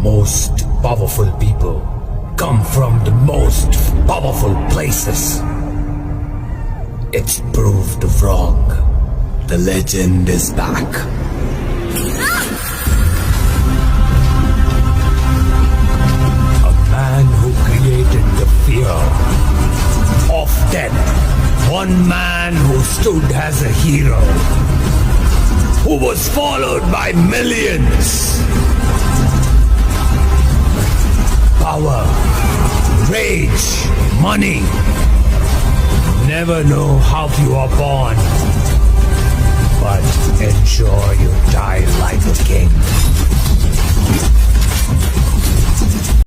most powerful people come from the most powerful places. It's proved wrong. The legend is back. A man who created the fear of death. One man who stood as a hero, who was followed by millions. Power, rage, money. Never know how you are born, but ensure you die like a king.